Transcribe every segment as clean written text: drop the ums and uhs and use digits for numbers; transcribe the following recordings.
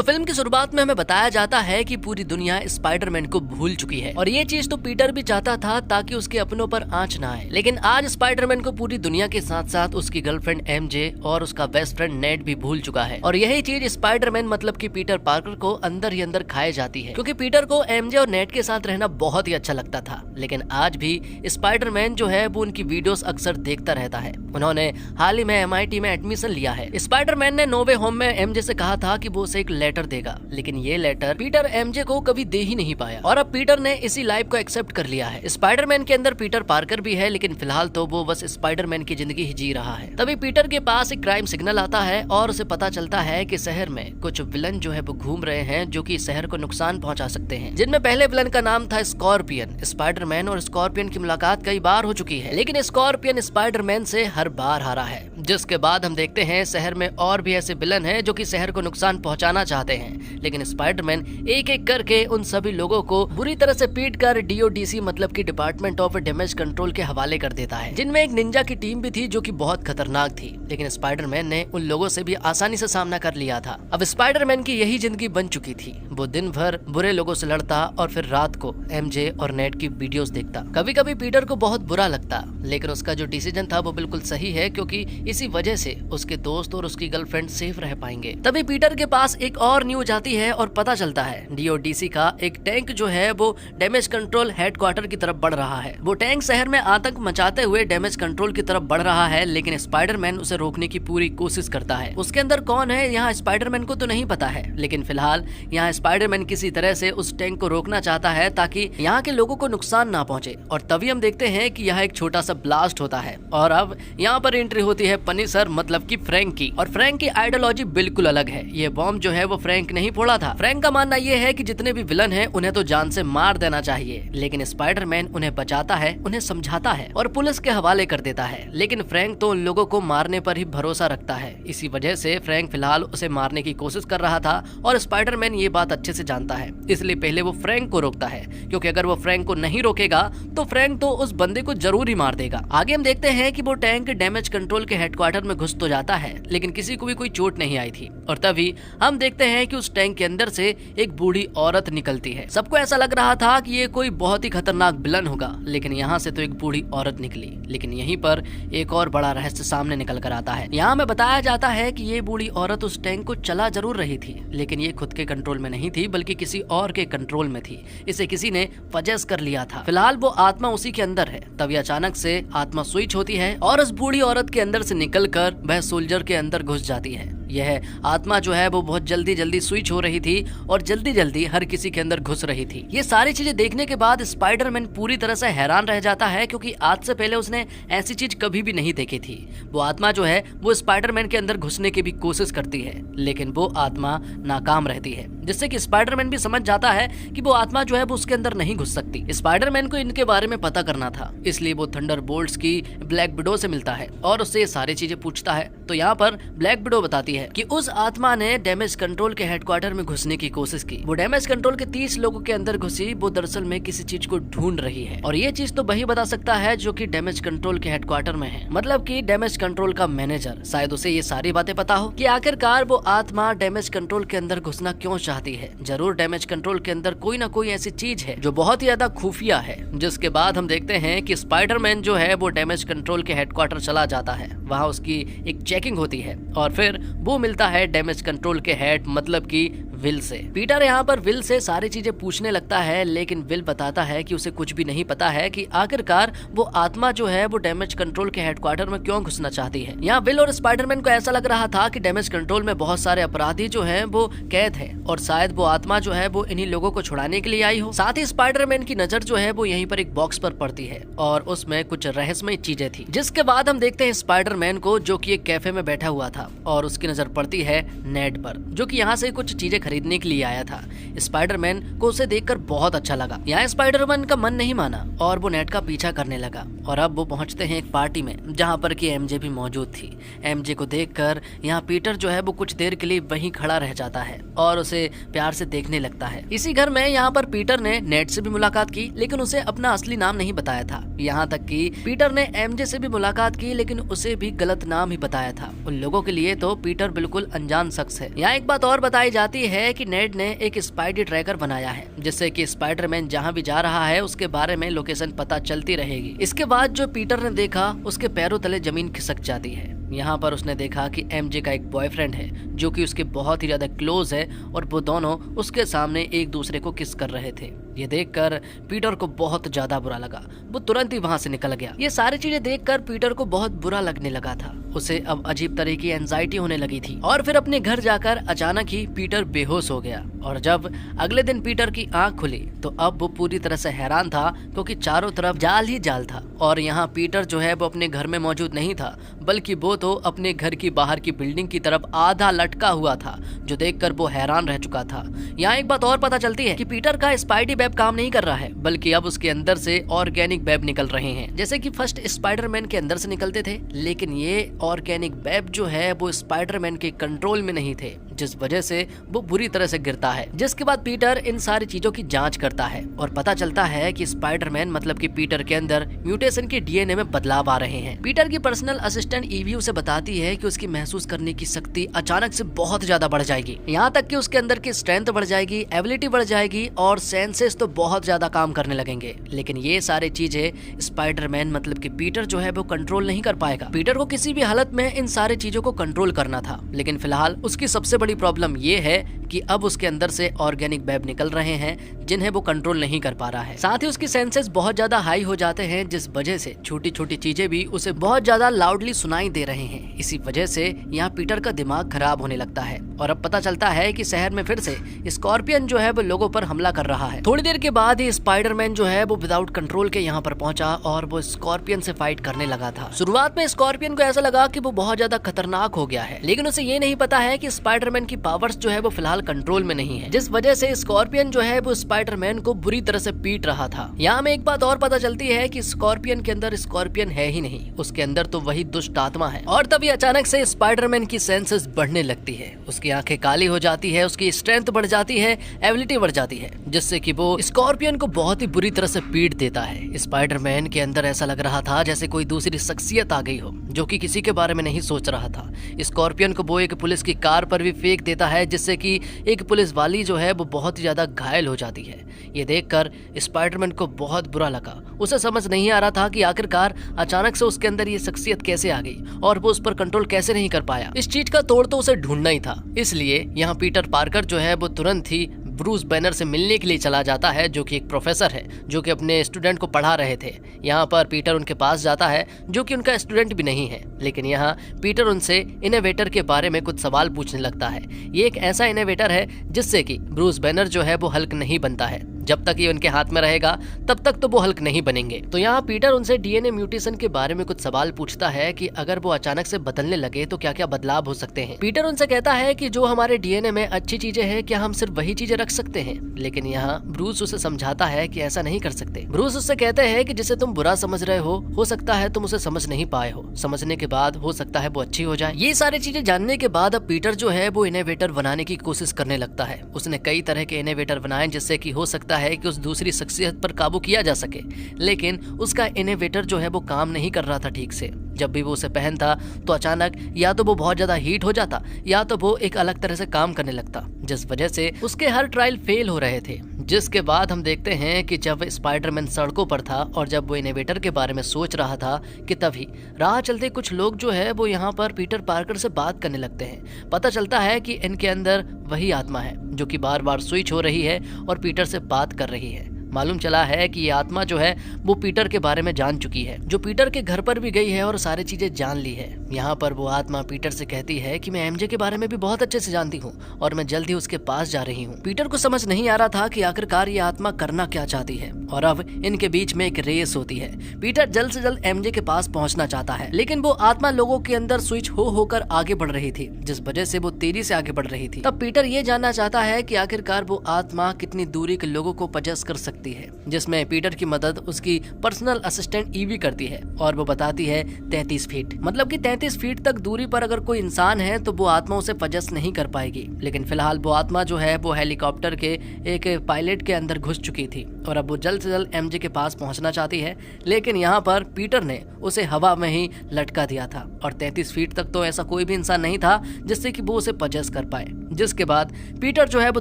तो फिल्म की शुरुआत में हमें बताया जाता है कि पूरी दुनिया स्पाइडरमैन को भूल चुकी है और ये चीज तो पीटर भी चाहता था ताकि उसके अपनों पर आंच ना आए। लेकिन आज स्पाइडरमैन को पूरी दुनिया के साथ साथ उसकी गर्लफ्रेंड एमजे और उसका बेस्ट फ्रेंड नेड भी भूल चुका है और यही चीज स्पाइडरमैन मतलब कि पीटर पार्कर को अंदर ही अंदर खाए जाती है, क्योंकि पीटर को एमजे और नेड के साथ रहना बहुत ही अच्छा लगता था। लेकिन आज भी स्पाइडरमैन जो है वो उनकी वीडियोस अक्सर देखता रहता है। उन्होंने हाल ही में MIT में एडमिशन लिया है। स्पाइडरमैन ने नो वे होम में एमजे से कहा था कि वो उसे एक लेटर देगा, लेकिन ये लेटर पीटर एमजे को कभी दे ही नहीं पाया और अब पीटर ने इसी लाइफ को एक्सेप्ट कर लिया है। स्पाइडरमैन के अंदर पीटर पार्कर भी है, लेकिन फिलहाल तो वो बस स्पाइडरमैन की जिंदगी ही जी रहा है। तभी पीटर के पास एक क्राइम सिग्नल आता है और उसे पता चलता है कि शहर में कुछ विलन जो है वो घूम रहे हैं जो कि शहर को नुकसान पहुंचा सकते हैं, जिनमें पहले विलन का नाम था स्कॉर्पियन। स्पाइडरमैन और स्कॉर्पियन की मुलाकात कई बार हो चुकी है, लेकिन स्कॉर्पियन स्पाइडरमैन से हर बार हारा है। जिसके बाद हम देखते हैं शहर में और भी ऐसे विलन हैं जो कि शहर को नुकसान पहुंचाना चाहते हैं, लेकिन स्पाइडरमैन एक एक करके उन सभी लोगों को बुरी तरह से पीट कर DODC मतलब कि डिपार्टमेंट ऑफ डैमेज कंट्रोल के हवाले कर देता है, जिनमें एक निंजा की टीम भी थी जो कि बहुत खतरनाक थी। लेकिन स्पाइडरमैन ने उन लोगों से भी आसानी से सामना कर लिया था। अब स्पाइडरमैन की यही जिंदगी बन चुकी थी। वो दिन भर बुरे लोगों से लड़ता और फिर रात को MJ और नेड की वीडियोस देखता। कभी कभी पीटर को बहुत बुरा लगता, लेकिन उसका जो डिसीजन था वो बिल्कुल सही है, क्योंकि इसी वजह से उसके दोस्त और उसकी गर्लफ्रेंड सेफ रह पाएंगे। तभी पीटर के पास एक और न्यूज आती है और पता चलता है DODC का एक टैंक जो है वो डैमेज कंट्रोल हेडक्वार्टर की तरफ बढ़ रहा है। वो टैंक शहर में आतंक मचाते हुए डैमेज कंट्रोल की तरफ बढ़ रहा है, लेकिन स्पाइडरमैन उसे रोकने की पूरी कोशिश करता है। उसके अंदर कौन है यहाँ स्पाइडरमैन को तो नहीं पता है, लेकिन फिलहाल यहाँ स्पाइडरमैन किसी तरह से उस टैंक को रोकना चाहता है ताकि यहाँ के लोगों को नुकसान ना पहुँचे। और तभी हम देखते हैं कि यह एक छोटा सा ब्लास्ट होता है और अब यहाँ पर एंट्री होती है पनिशर मतलब कि फ्रैंक की। और फ्रैंक की आइडियोलॉजी बिल्कुल अलग है। ये बॉम्ब जो है वो फ्रैंक नहीं फोड़ा था। फ्रैंक का मानना ये है कि जितने भी विलन हैं उन्हें तो जान से मार देना चाहिए, लेकिन स्पाइडरमैन उन्हें बचाता है, उन्हें समझाता है और पुलिस के हवाले कर देता है। लेकिन फ्रैंक तो उन लोगों को मारने पर ही भरोसा रखता है। इसी वजह से फ्रैंक फिलहाल उसे मारने की कोशिश कर रहा था और स्पाइडरमैन ये बात अच्छे से जानता है, इसलिए पहले वो फ्रैंक को रोकता है, क्योंकि अगर वो फ्रैंक को नहीं रोकेगा तो फ्रैंक तो उस बंदे को जरूर ही मार देगा। आगे हम देखते हैं कि वो टैंक डैमेज कंट्रोल के हेडक्वार्टर में घुस तो जाता है, लेकिन किसी को भी कोई चोट नहीं आई थी। और तभी हम देखते हैं कि उस टैंक के अंदर से एक बूढ़ी औरत निकलती है। सबको ऐसा लग रहा था कि ये कोई बहुत ही खतरनाक विलन होगा, लेकिन यहाँ से तो एक बूढ़ी औरत निकली। लेकिन यहीं पर एक और बड़ा रहस्य सामने निकल कर आता है। यहाँ में बताया जाता है कि ये बूढ़ी औरत उस टैंक को चला जरूर रही थी, लेकिन ये खुद के कंट्रोल में नहीं थी बल्कि किसी और के कंट्रोल में थी। इसे किसी ने पजेस कर लिया था। फिलहाल वो आत्मा उसी के अंदर है। तभी अचानक से आत्मा स्विच होती है और उस बूढ़ी औरत के अंदर से निकलकर वह सोल्जर के अंदर घुस जाती है। यह आत्मा जो है वो बहुत जल्दी जल्दी स्विच हो रही थी और जल्दी जल्दी हर किसी के अंदर घुस रही थी। ये सारी चीजें देखने के बाद स्पाइडरमैन पूरी तरह से हैरान रह जाता है, क्योंकि आज से पहले उसने ऐसी चीज कभी भी नहीं देखी थी। वो आत्मा जो है वो स्पाइडरमैन के अंदर घुसने की भी कोशिश करती है, लेकिन वो आत्मा नाकाम रहती है, जिससे कि स्पाइडरमैन भी समझ जाता है कि वो आत्मा जो है वो उसके अंदर नहीं घुस सकती। स्पाइडरमैन को इनके बारे में पता करना था, इसलिए वो थंडरबोल्ट्स की ब्लैक विडो से मिलता है और उससे ये सारी चीजें पूछता है। तो यहाँ पर ब्लैक विडो बताती है कि उस आत्मा ने डैमेज कंट्रोल के हेडक्वार्टर में घुसने की कोशिश की। वो डैमेज कंट्रोल के 30 लोगों के अंदर घुसी। वो दरअसल में किसी चीज को ढूंढ रही है और ये चीज तो वही बता सकता है जो कि डैमेज कंट्रोल के हेडक्वार्टर में है, मतलब कि डैमेज कंट्रोल का मैनेजर। शायद उसे ये सारी बातें पता हो कि आखिरकार वो आत्मा डैमेज कंट्रोल के अंदर घुसना क्यों चाहती है। जरूर डैमेज कंट्रोल के अंदर कोई ना कोई ऐसी चीज है जो बहुत ही ज्यादा खुफिया है। जिसके बाद हम देखते हैं कि स्पाइडरमैन जो है वो डैमेज कंट्रोल के हेडक्वार्टर चला जाता है। वहाँ उसकी एक चेकिंग होती है और फिर वो मिलता है डैमेज कंट्रोल के हेड मतलब कि विल से। पीटर यहाँ पर विल से सारी चीजें पूछने लगता है, लेकिन विल बताता है कि उसे कुछ भी नहीं पता है कि आखिरकार वो आत्मा जो है वो डैमेज कंट्रोल के हेडक्वार्टर में क्यों घुसना चाहती है। यहाँ विल और स्पाइडरमैन को ऐसा लग रहा था कि डैमेज कंट्रोल में बहुत सारे अपराधी जो हैं वो कैद है और शायद वो आत्मा जो है वो इन्हीं लोगों को छुड़ाने के लिए आई हो। साथ ही स्पाइडरमैन की नजर जो है वो यहीं पर एक बॉक्स पर पड़ती है और उसमें कुछ रहस्यमय चीजें थी। जिसके बाद हम देखते हैं स्पाइडरमैन को जो कि एक कैफे में बैठा हुआ था और उसकी नजर पड़ती है नेड पर, जो कि यहाँ से कुछ चीजें खरीदने के लिए आया था। स्पाइडरमैन को उसे देखकर बहुत अच्छा लगा। यहाँ स्पाइडरमैन का मन नहीं माना और वो नेड का पीछा करने लगा। और अब वो पहुंचते हैं एक पार्टी में जहाँ पर कि MJ भी मौजूद थी। MJ को देखकर यहाँ पीटर जो है वो कुछ देर के लिए वहीं खड़ा रह जाता है और उसे प्यार से देखने लगता है। इसी घर में यहाँ पर पीटर ने नेड से भी मुलाकात की, लेकिन उसे अपना असली नाम नहीं बताया था। यहाँ तक कि पीटर ने MJ से भी मुलाकात की, लेकिन उसे भी गलत नाम ही बताया था। उन लोगों के लिए तो पीटर बिल्कुल अनजान शख्स है। यहाँ एक बात और बताई जाती है है कि नेड ने एक स्पाइडी ट्रैकर बनाया है, जिससे कि स्पाइडरमैन जहाँ भी जा रहा है उसके बारे में लोकेशन पता चलती रहेगी। इसके बाद जो पीटर ने देखा उसके पैरों तले जमीन खिसक जाती है। यहाँ पर उसने देखा कि एमजे का एक बॉयफ्रेंड है जो कि उसके बहुत ही ज्यादा क्लोज है और वो दोनों उसके सामने एक दूसरे को किस कर रहे थे। ये देखकर पीटर को बहुत ज्यादा बुरा लगा। वो तुरंत ही वहां से निकल गया। ये सारी चीजें देखकर पीटर को बहुत बुरा लगने लगा था। उसे अब अजीब तरह की एंजाइटी होने लगी थी और फिर अपने घर जाकर अचानक ही पीटर बेहोश हो गया। और जब अगले दिन पीटर की आंख खुली तो अब वो पूरी तरह से हैरान था, क्योंकि चारों तरफ जाल ही जाल था और यहाँ पीटर जो है वो अपने घर में मौजूद नहीं था, बल्कि वो तो अपने घर की बाहर की बिल्डिंग की तरफ आधा लटका हुआ था, जो देखकर वो हैरान रह चुका था। यहाँ एक बात और पता चलती है कि पीटर का स्पाइडी वेब काम नहीं कर रहा है, बल्कि अब उसके अंदर से ऑर्गेनिक वेब निकल रहे हैं, जैसे कि फर्स्ट स्पाइडरमैन के अंदर से निकलते थे। लेकिन ये ऑर्गेनिक वेब जो है वो स्पाइडरमैन के कंट्रोल में नहीं थे, जिस वजह से वो बुरी तरह से गिरता है। जिसके बाद पीटर इन सारी चीजों की जांच करता है और पता चलता है कि स्पाइडरमैन मतलब कि पीटर के अंदर म्यूटेशन के डीएनए में बदलाव आ रहे हैं। पीटर की पर्सनल असिस्टेंट ईवी उसे बताती है कि उसकी महसूस करने की शक्ति अचानक से बहुत ज्यादा बढ़ जाएगी, यहाँ तक कि उसके अंदर की स्ट्रेंथ बढ़ जाएगी, एबिलिटी बढ़ जाएगी और सेंसेस तो बहुत ज्यादा काम करने लगेंगे। लेकिन ये सारी चीजें स्पाइडरमैन मतलब कि पीटर जो है वो कंट्रोल नहीं कर पाएगा। पीटर को किसी भी हालत में इन सारी चीजों को कंट्रोल करना था, लेकिन फिलहाल उसकी सबसे बड़ी प्रॉब्लम ये है कि अब उसके अंदर से ऑर्गेनिक वेब निकल रहे हैं जिन्हें वो कंट्रोल नहीं कर पा रहा है। साथ ही उसकी सेंसेस बहुत ज्यादा हाई हो जाते हैं, जिस वजह से छोटी छोटी चीजें भी उसे बहुत ज्यादा लाउडली सुनाई दे रहे हैं। इसी वजह से यहाँ पीटर का दिमाग खराब होने लगता है और अब पता चलता है कि शहर में फिर से स्कॉर्पियन जो है वो लोगों पर हमला कर रहा है। थोड़ी देर के बाद ही स्पाइडरमैन जो है वो विदाउट कंट्रोल के यहाँ पर पहुंचा और वो स्कॉर्पियन से फाइट करने लगा था। शुरुआत में स्कॉर्पियन को ऐसा लगा कि वो बहुत ज्यादा खतरनाक हो गया है, लेकिन उसे ये नहीं पता है कि स्पाइडरमैन की पावर्स जो है वो फिलहाल कंट्रोल में नहीं है, जिस वजह से स्कॉर्पियन जो है वो स्पाइडरमैन को बुरी तरह से पीट रहा था। यहाँ हमें एक बात और पता चलती है कि स्कॉर्पियन के अंदर स्कॉर्पियन है ही नहीं, उसके अंदर तो वही दुष्ट आत्मा है। और तभी अचानक से स्पाइडरमैन की सेंसेस बढ़ने लगती है, उसकी आंखें काली हो जाती है, उसकी स्ट्रेंथ बढ़ जाती है, एबिलिटी बढ़ जाती है, जिससे कि वो स्कॉर्पियन को बहुत ही बुरी तरह से पीट देता है। स्पाइडरमैन के अंदर ऐसा लग रहा था जैसे कोई दूसरी शख्सियत आ गई हो, जो कि किसी के बारे में नहीं सोच रहा था। स्कॉर्पियन को वो एक पुलिस की कार पर भी फेंक देता है, जिससे कि एक पुलिस वाली जो है वो बहुत ही ज्यादा घायल हो जाती है। ये देखकर स्पाइडरमैन को बहुत बुरा लगा। उसे समझ नहीं आ रहा था कि आखिरकार अचानक से उसके अंदर ये शख्सियत कैसे आ गई और वो उस पर कंट्रोल कैसे नहीं कर पाया। इस चीज का तोड़ तो उसे ढूंढना ही था। इसलिए यहाँ पीटर पार्कर जो है वो तुरंत ही ब्रूस बैनर से मिलने के लिए चला जाता है, जो कि एक प्रोफेसर है जो कि अपने स्टूडेंट को पढ़ा रहे थे। यहाँ पर पीटर उनके पास जाता है, जो कि उनका स्टूडेंट भी नहीं है, लेकिन यहाँ पीटर उनसे इनोवेटर के बारे में कुछ सवाल पूछने लगता है। ये एक ऐसा इनोवेटर है जिससे कि ब्रूस बैनर जो है वो हल्क नहीं बनता है। जब तक ये उनके हाथ में रहेगा तब तक तो वो हल्क नहीं बनेंगे। तो यहाँ पीटर उनसे डीएनए म्यूटेशन के बारे में कुछ सवाल पूछता है कि अगर वो अचानक से बदलने लगे तो क्या क्या बदलाव हो सकते हैं। पीटर उनसे कहता है कि जो हमारे डीएनए में अच्छी चीजें हैं, क्या हम सिर्फ वही चीजें रख सकते हैं। लेकिन यहाँ ब्रूस उसे समझाता है कि ऐसा नहीं कर सकते। ब्रूस उससे कहते हैं कि जिसे तुम बुरा समझ रहे हो सकता है तुम उसे समझ नहीं पाए हो, समझने के बाद हो सकता है वो अच्छी हो जाए। ये सारी चीजें जानने के बाद अब पीटर जो है वो इनोवेटर बनाने की कोशिश करने लगता है। उसने कई तरह के इनोवेटर बनाए, जिससे कि हो सकता है कि उस दूसरी शख्सियत पर काबू किया जा सके, लेकिन उसका इनोवेटर जो है वो काम नहीं कर रहा था ठीक से। जब भी वो उसे पहनता तो अचानक या तो वो बहुत ज्यादा हीट हो जाता या तो वो एक अलग तरह से काम करने लगता, जिस वजह से उसके हर ट्रायल फेल हो रहे थे। जिसके बाद हम देखते हैं कि जब स्पाइडरमैन सड़कों पर था और जब वो इनोवेटर के बारे में सोच रहा था कि तभी राह चलते कुछ लोग जो है वो यहाँ पर पीटर पार्कर से बात करने लगते हैं। पता चलता है कि इनके अंदर वही आत्मा है जो कि बार बार स्विच हो रही है और पीटर से बात कर रही है। मालूम चला है कि ये आत्मा जो है वो पीटर के बारे में जान चुकी है, जो पीटर के घर पर भी गई है और सारी चीजें जान ली है। यहाँ पर वो आत्मा पीटर से कहती है कि मैं एमजे के बारे में भी बहुत अच्छे से जानती हूँ और मैं जल्द ही उसके पास जा रही हूँ। पीटर को समझ नहीं आ रहा था कि आखिरकार ये आत्मा करना क्या चाहती है और अब इनके बीच में एक रेस होती है। पीटर जल्द से जल्द एमजे के पास पहुँचना चाहता है, लेकिन वो आत्मा लोगों के अंदर स्विच होकर आगे बढ़ रही थी, जिस वजह से वो तेजी से आगे बढ़ रही थी। तब पीटर ये जानना चाहता है कि आखिरकार वो आत्मा कितनी दूरी के लोगों को पजेस कर सकती रखती है, जिसमें पीटर की मदद उसकी पर्सनल असिस्टेंट ईवी करती है और वो बताती है 33 फीट, मतलब कि 33 फीट तक दूरी पर अगर कोई इंसान है तो वो आत्मा उसे पजेस नहीं कर पाएगी। लेकिन फिलहाल वो आत्मा जो है वो हेलीकॉप्टर के एक पायलट के अंदर घुस चुकी थी और अब वो जल्द से जल्द एमजे के पास पहुंचना चाहती है, लेकिन यहाँ पर पीटर ने उसे हवा में ही लटका दिया था और 33 फीट तक तो ऐसा कोई भी इंसान नहीं था जिससे कि वो उसे पजेस कर पाए। जिसके बाद पीटर जो है वो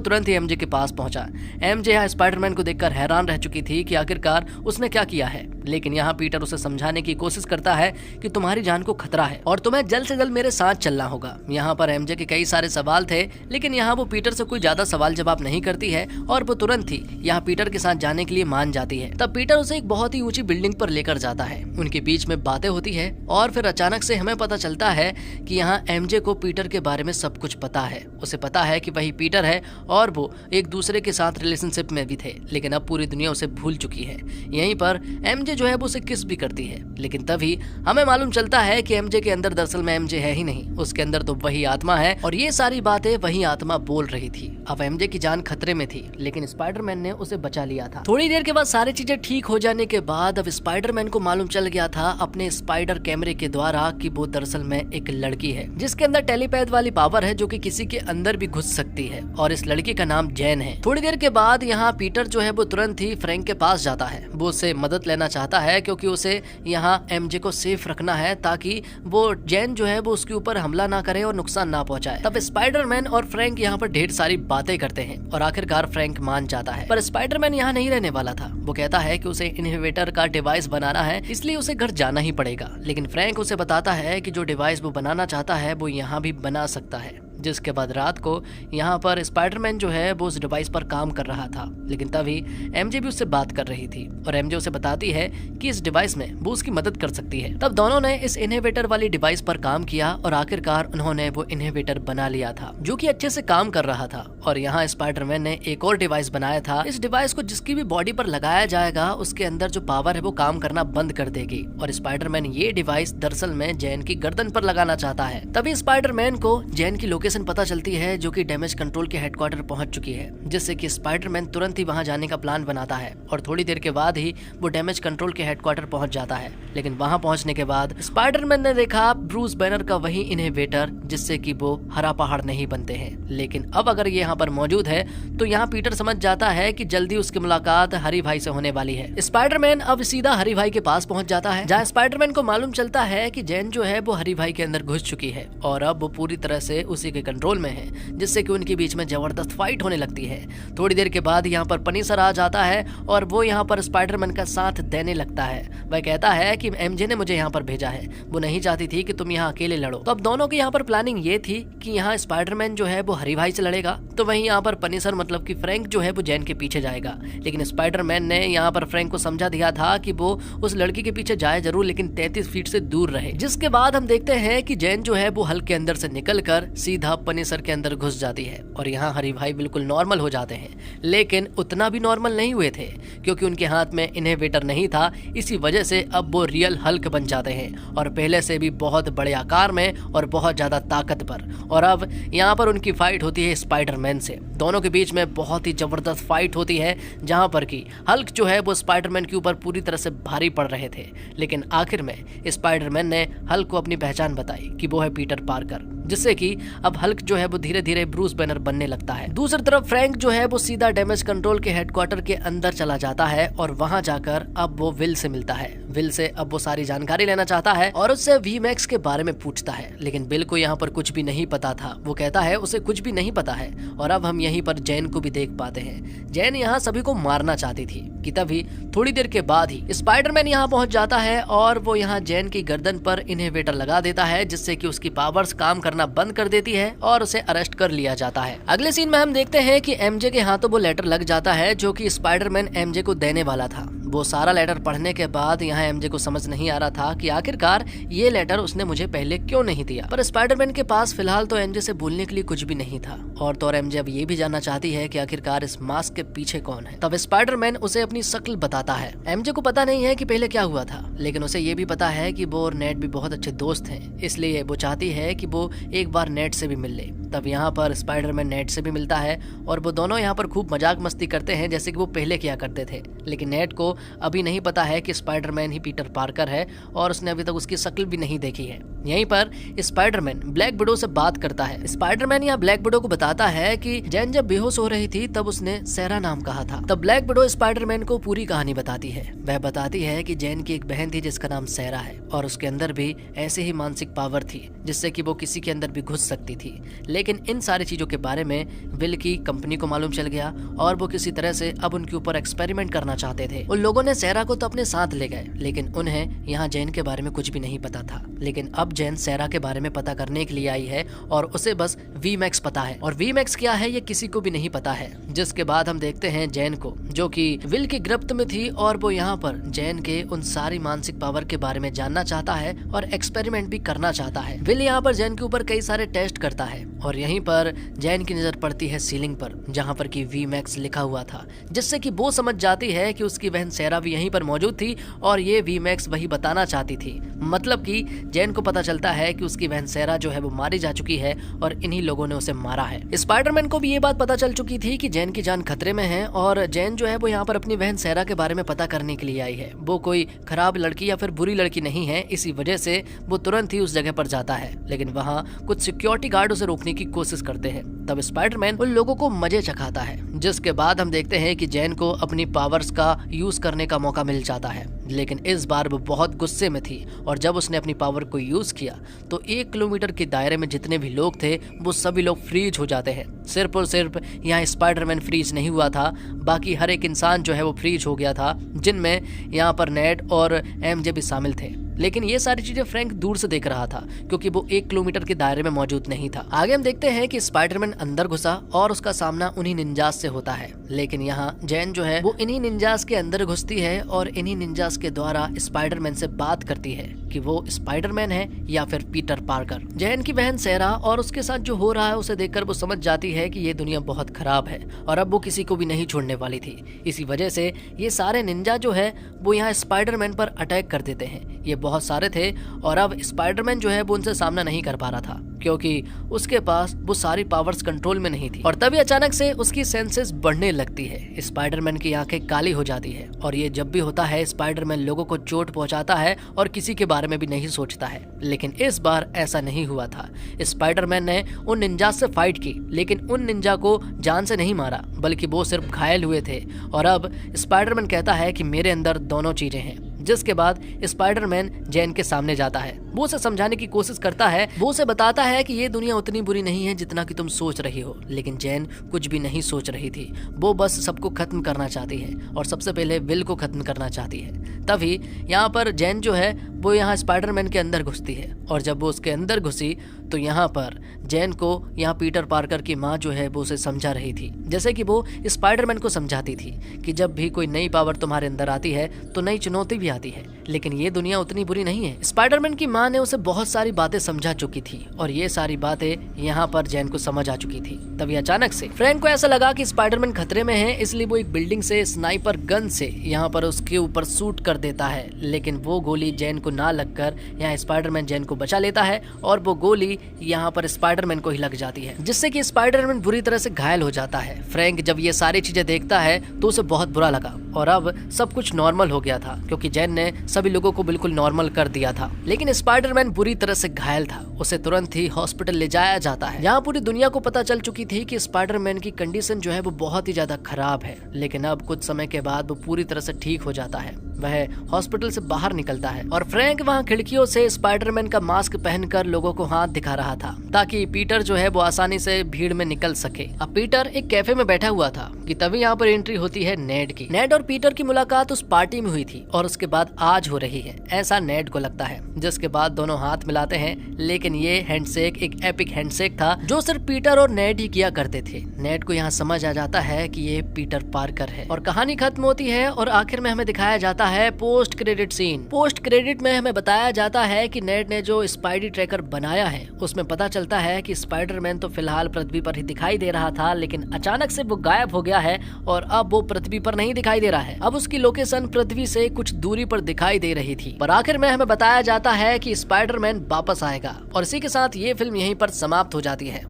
तुरंत ही एमजे के पास पहुंचा। एमजे यहाँ स्पाइडरमैन को देखकर हैरान रह चुकी थी कि आखिरकार उसने क्या किया है, लेकिन यहाँ पीटर उसे समझाने की कोशिश करता है कि तुम्हारी जान को खतरा है और तुम्हें जल्द से जल्द मेरे साथ चलना होगा। यहाँ पर एमजे के कई सारे सवाल थे, लेकिन यहाँ वो पीटर से कोई ज्यादा सवाल जवाब नहीं करती है और वो तुरंत ही यहाँ पीटर के साथ जाने के लिए मान जाती है। तब पीटर उसे एक बहुत ही ऊंची बिल्डिंग पर लेकर जाता है, उनके बीच में बातें होती है और फिर अचानक से हमें पता चलता है कि यहाँ एमजे को पीटर के बारे में सब कुछ पता है। उसे पता है कि वही पीटर है और वो एक दूसरे के साथ रिलेशनशिप में भी थे, लेकिन अब पूरी दुनिया उसे भूल चुकी है। यहीं पर एमजे जो है वो उसे किस भी करती है, लेकिन तभी हमें मालूम चलता है कि एमजे के अंदर दरअसल में एमजे है ही नहीं, उसके अंदर तो वही आत्मा है और ये सारी बातें वही आत्मा बोल रही थी। अब एमजे की जान खतरे में थी, लेकिन स्पाइडरमैन ने उसे बचा लिया था। थोड़ी देर के बाद सारी चीजें ठीक हो जाने के बाद अब स्पाइडरमैन को मालूम चल गया था अपने स्पाइडर कैमरे के द्वारा कि वो दरअसल में एक लड़की है जिसके अंदर टेलीपैथ वाली पावर है जो कि किसी के अंदर भी घुस सकती है और इस लड़की का नाम जैन है। थोड़ी देर के बाद यहाँ पीटर जो है वो तुरंत ही फ्रैंक के पास जाता है। वो उससे मदद लेना चाहता है क्योंकि उसे यहाँ एमजे को सेफ रखना है ताकि वो जैन जो है वो उसके ऊपर हमला ना करे और नुकसान ना पहुंचाए। तब स्पाइडरमैन और फ्रैंक यहाँ पर ढेर सारी बातें करते हैं और आखिरकार फ्रैंक मान जाता है, पर स्पाइडरमैन यहाँ नहीं रहने वाला था। वो कहता है कि उसे इनहिबिटर का डिवाइस बनाना है, इसलिए उसे घर जाना ही पड़ेगा। लेकिन फ्रैंक उसे बताता है कि जो डिवाइस वो बनाना चाहता है वो यहाँ भी बना सकता है। जिसके बाद रात को यहाँ पर स्पाइडरमैन जो है वो उस डिवाइस पर काम कर रहा था, लेकिन तभी एमजे भी उससे बात कर रही थी और एमजे उसे बताती है कि इस डिवाइस में वो उसकी मदद कर सकती है। तब दोनों ने इस इनहिबिटर वाली डिवाइस पर काम किया और आखिरकार उन्होंने वो इनहिबिटर बना लिया था जो कि अच्छे से काम कर रहा था। और यहाँ स्पाइडरमैन ने एक और डिवाइस बनाया था। इस डिवाइस को जिसकी भी बॉडी पर लगाया जाएगा उसके अंदर जो पावर है वो काम करना बंद कर देगी और स्पाइडरमैन ये डिवाइस दरअसल में जैन की गर्दन पर लगाना चाहता है। तभी स्पाइडरमैन को जैन की लोकेशन पता चलती है जो कि डैमेज कंट्रोल के हेडक्वार्टर पहुंच चुकी है, जिससे कि स्पाइडरमैन तुरंत ही वहां जाने का प्लान बनाता है और थोड़ी देर के बाद ही वो डैमेज कंट्रोल के हेडक्वार्टर पहुंच जाता है। लेकिन वहां पहुंचने के बाद स्पाइडरमैन ने देखा ब्रूस बैनर का वही इनहिबिटर जिससे कि वो हरा पहाड़ नहीं बनते हैं। लेकिन अब अगर ये यहाँ पर मौजूद है तो यहाँ पीटर समझ जाता है कि जल्दी उसकी मुलाकात हरी भाई से होने वाली है। स्पाइडरमैन अब सीधा हरी भाई के पास पहुंच जाता है, जहाँ स्पाइडरमैन को मालूम चलता है कि जैन जो है वो हरी भाई के अंदर घुस चुकी है और अब वो पूरी तरह से उसी के कंट्रोल में है, जिससे कि उनके बीच में जबरदस्त फाइट होने लगती है। थोड़ी देर के बाद यहाँ पर पनीसर आ जाता है और वो यहाँ पर स्पाइडरमैन का साथ देने लगता है। वह कहता है कि एमजे ने मुझे यहाँ पर भेजा है, वो नहीं चाहती थी कि तुम यहाँ अकेले लड़ो। तो अब दोनों की यहाँ पर प्लानिंग ये थी कि यहाँ स्पाइडरमैन जो है वो हरी भाई से लड़ेगा, तो वहीं यहाँ पर पनीसर मतलब कि फ्रैंक जो है वो जैन के पीछे जाएगा। लेकिन स्पाइडरमैन ने यहाँ पर फ्रैंक को समझा दिया था कि वो उस लड़की के पीछे जाए जरूर, लेकिन 33 फीट से दूर रहे। जिसके बाद हम देखते हैं कि जैन जो है वो हल के अंदर से निकलकर सीधा पनीसर के अंदर घुस जाती है और यहाँ हरी भाई बिल्कुल नॉर्मल हो जाते हैं। लेकिन उतना भी नॉर्मल नहीं हुए थे क्योंकि उनके हाथ में इनहिबिटर नहीं था, इसी वजह से अब वो रियल हल्क बन जाते हैं और पहले से भी बहुत बड़े आकार में और बहुत ज्यादा ताकत पर। और अब यहाँ पर उनकी फाइट होती है स्पाइडरमैन से। दोनों के बीच में बहुत ही जबरदस्त फाइट होती है जहाँ पर कि हल्क जो है वो स्पाइडरमैन के ऊपर पूरी तरह से भारी पड़ रहे थे। लेकिन आखिर में स्पाइडरमैन ने हल्क को अपनी पहचान बताई कि वो है पीटर पार्कर, जिससे कि अब हल्क जो है वो धीरे धीरे ब्रूस बैनर बनने लगता है। दूसरी तरफ फ्रैंक जो है वो सीधा डैमेज कंट्रोल के हेडक्वार्टर के अंदर चला जाता है और वहां जाकर अब वो विल से मिलता है। विल से अब वो सारी जानकारी लेना चाहता है और उससे वीमैक्स के बारे में पूछता है, लेकिन बिल को यहाँ पर कुछ भी नहीं पता था। वो कहता है उसे कुछ भी नहीं पता है। और अब हम यहीं पर जैन को भी देख पाते हैं। जैन यहाँ सभी को मारना चाहती थी कि तभी थोड़ी देर के बाद ही स्पाइडरमैन यहाँ पहुंच जाता है और वो यहाँ जैन की गर्दन पर इनहिबिटर लगा देता है, जिससे कि उसकी पावर्स काम करना बंद कर देती है और उसे अरेस्ट कर लिया जाता है। अगले सीन में हम देखते हैं कि एमजे के हाथों वो लेटर लग जाता है जो कि स्पाइडरमैन एमजे को देने वाला था। वो सारा लेटर पढ़ने के बाद यहाँ एमजे को समझ नहीं आ रहा था कि आखिरकार ये लेटर उसने मुझे पहले क्यों नहीं दिया। पर स्पाइडरमैन के पास फिलहाल तो एमजे से बोलने के लिए कुछ भी नहीं था और तो और एमजे अब ये भी जानना चाहती है कि आखिरकार इस मास्क के पीछे कौन है। तब स्पाइडरमैन उसे अपनी शक्ल बताता है। एमजे को पता नहीं है कि पहले क्या हुआ था, लेकिन उसे ये भी पता है कि वो और नेट भी बहुत अच्छे दोस्त हैं, इसलिए वो चाहती है कि वो एक बार नेट से भी मिल ले। तब यहाँ पर स्पाइडरमैन नेड से भी मिलता है और वो दोनों यहाँ पर खूब मजाक मस्ती करते हैं जैसे कि वो पहले किया करते थे। लेकिन नेड को अभी नहीं पता है कि स्पाइडरमैन ही पीटर पार्कर है और उसने अभी तक उसकी शक्ल भी नहीं देखी है। यहीं पर स्पाइडरमैन ब्लैक विडो से बात करता है। स्पाइडरमैन यहाँ ब्लैक विडो को बताता है कि जैन जब बेहोश हो रही थी तब उसने सैरा नाम कहा था। तब ब्लैक विडो स्पाइडरमैन को पूरी कहानी बताती है। वह बताती है कि जैन की एक बहन थी जिसका नाम सैरा है और उसके अंदर भी ऐसे ही मानसिक पावर थी जिससे कि वो किसी के अंदर भी घुस सकती थी। लेकिन इन सारी चीजों के बारे में विल की कंपनी को मालूम चल गया और वो किसी तरह से अब उनके ऊपर एक्सपेरिमेंट करना चाहते थे। उन लोगों ने सैरा को तो अपने साथ ले गए लेकिन उन्हें यहाँ जैन के बारे में कुछ भी नहीं पता था। लेकिन अब जैन सैरा के बारे में पता करने के लिए आई है और उसे बस वीमैक्स पता है और वीमैक्स क्या है ये किसी को भी नहीं पता है। जिसके बाद हम देखते हैं जैन को जो कि विल की गिरफ्त में थी और वो यहाँ पर जैन के उन सारी मानसिक पावर के बारे में जानना चाहता है और एक्सपेरिमेंट भी करना चाहता है। विल यहाँ पर जैन के ऊपर कई सारे टेस्ट करता है और यहीं पर जैन की नजर पड़ती है सीलिंग पर जहाँ पर कि वीमैक्स लिखा हुआ था, जिससे कि वो समझ जाती है कि उसकी बहन सैरा भी यहीं पर मौजूद थी और ये वीमैक्स वही बताना चाहती थी। मतलब कि जैन को पता चलता है कि उसकी बहन सैरा जो है वो मारी जा चुकी है और इन्हीं लोगों ने उसे मारा है। स्पाइडरमैन को भी ये बात पता चल चुकी थी कि जैन की जान खतरे में है और जैन जो है वो यहाँ पर अपनी बहन सैरा के बारे में पता करने के लिए आई है। वो कोई खराब लड़की या फिर बुरी लड़की नहीं है, इसी वजह से वो तुरंत ही उस जगह पर जाता है। लेकिन वहाँ कुछ सिक्योरिटी गार्ड उसे रोकने की कोशिश करते हैं। तब स्पाइडरमैन उन लोगों को मजे चखाता है, जिसके बाद हम देखते हैं कि जैन को अपनी पावर्स का यूज करने का मौका मिल जाता है। लेकिन इस बार वो बहुत गुस्से में थी और जब उसने अपनी पावर को यूज किया तो 1 किलोमीटर के दायरे में जितने भी लोग थे वो सभी लोग फ्रीज हो जाते हैं। सिर्फ और सिर्फ यहाँ स्पाइडरमैन फ्रीज नहीं हुआ था, बाकी हर एक इंसान जो है वो फ्रीज हो गया था, जिनमें यहाँ पर नेड और एमजे भी शामिल थे। लेकिन ये सारी चीजें फ्रैंक दूर से देख रहा था क्योंकि वो 1 किलोमीटर के दायरे में मौजूद नहीं था। आगे हम देखते हैं कि स्पाइडरमैन अंदर घुसा और उसका सामना उन्हीं निंजास से होता है। लेकिन यहाँ जैन जो है वो इन्हीं निंजास के अंदर घुसती है और इन्हीं निंजास के द्वारा स्पाइडरमैन से बात करती है कि वो स्पाइडरमैन है या फिर पीटर पार्कर। जैन की बहन सैरा और उसके साथ जो हो रहा है उसे देखकर वो समझ जाती है कि ये दुनिया बहुत खराब है और अब वो किसी को भी नहीं छोड़ने वाली थी। इसी वजह से ये सारे निंजा जो है वो यहाँ स्पाइडरमैन पर अटैक कर देते हैं। ये बहुत सारे थे और अब स्पाइडरमैन जो है वो उनसे सामना नहीं कर पा रहा था क्योंकि उसके पास वो सारी पावर्स कंट्रोल में नहीं थी। और तभी अचानक से उसकी सेंसेस बढ़ने लगती है। स्पाइडरमैन की आंखें काली हो जाती है और ये जब भी होता है स्पाइडरमैन लोगों को चोट पहुंचाता है और किसी के बारे में भी नहीं सोचता है। लेकिन इस बार ऐसा नहीं हुआ था। स्पाइडरमैन ने उन निंजा से फाइट की लेकिन उन निंजा को जान से नहीं मारा बल्कि वो सिर्फ घायल हुए थे। और अब स्पाइडरमैन कहता है कि मेरे अंदर दोनों चीजें हैं। जिसके बाद स्पाइडरमैन जैन के सामने जाता है। वो उसे समझाने की कोशिश करता है। वो उसे बताता है कि ये दुनिया उतनी बुरी नहीं है जितना कि तुम सोच रही हो। लेकिन जैन कुछ भी नहीं सोच रही थी। वो बस सबको खत्म करना चाहती है और सबसे पहले विल को खत्म करना चाहती है। तभी यहाँ पर जैन जो है वो यहाँ स्पाइडरमैन के अंदर घुसती है और जब वो उसके अंदर घुसी तो यहाँ पर जैन को यहाँ पीटर पार्कर की माँ जो है वो उसे समझा रही थी, जैसे कि वो स्पाइडरमैन को समझाती थी कि जब भी कोई नई पावर तुम्हारे अंदर आती है तो नई चुनौती भी आती है, लेकिन ये दुनिया उतनी बुरी नहीं है। स्पाइडरमैन की माँ ने उसे बहुत सारी बातें समझा चुकी थी और ये सारी बातें यहाँ पर जैन को समझ आ चुकी थी। तभी अचानक से फ्रैंक को ऐसा लगा कि स्पाइडरमैन खतरे में है, इसलिए वो एक बिल्डिंग से स्नाइपर गन से यहाँ पर उसके ऊपर शूट कर देता है। लेकिन वो गोली जैन को ना लगकर यहाँ स्पाइडरमैन जैन को बचा लेता है और वो गोली यहाँ पर स्पाइडरमैन को ही लग जाती है, जिससे कि स्पाइडरमैन बुरी तरह से घायल हो जाता है। फ्रैंक जब ये सारी चीजें देखता है तो उसे बहुत बुरा लगा और अब सब कुछ नॉर्मल हो गया था क्योंकि जैन ने सभी लोगों को बिल्कुल नॉर्मल कर दिया था। लेकिन स्पाइडरमैन बुरी तरह से घायल था। उसे तुरंत ही हॉस्पिटल ले जाया जाता है। यहाँ पूरी दुनिया को पता चल चुकी थी कि स्पाइडरमैन की कंडीशन जो है वो बहुत ही ज्यादा खराब है। लेकिन अब कुछ समय के बाद वो पूरी तरह से ठीक हो जाता है। वह हॉस्पिटल से बाहर निकलता है और फ्रैंक वहाँ खिड़कियों से स्पाइडरमैन का मास्क पहनकर लोगों को हाथ दिखा रहा था ताकि पीटर जो है वो आसानी से भीड़ में निकल सके। अब पीटर एक कैफे में बैठा हुआ था कि तभी यहाँ पर एंट्री होती है नेड की। नेड और पीटर की मुलाकात उस पार्टी में हुई थी और उसके बाद आज हो रही है, ऐसा नेड को लगता है। जिसके बाद दोनों हाथ मिलाते हैं, लेकिन ये हैंडशेक एक एपिक हैंडशेक था जो सिर्फ पीटर और नेड ही किया करते थे। नेड को यहाँ समझ आ जाता है कि ये पीटर पार्कर है और कहानी खत्म होती है और आखिर में हमें दिखाया जाता है post credit scene. Post credit में हमें बताया जाता है कि नेड ने जो स्पाइडी ट्रैकर बनाया है उसमें पता चलता है कि स्पाइडरमैन तो फिलहाल पृथ्वी पर ही दिखाई दे रहा था, लेकिन अचानक से वो गायब हो गया है और अब वो पृथ्वी पर नहीं दिखाई दे रहा है। अब उसकी लोकेशन पृथ्वी से कुछ दूरी पर दिखाई दे रही थी। पर आखिर में हमें बताया जाता है कि स्पाइडरमैन वापस आएगा और इसी के साथ ये फिल्म यहीं पर समाप्त हो जाती है।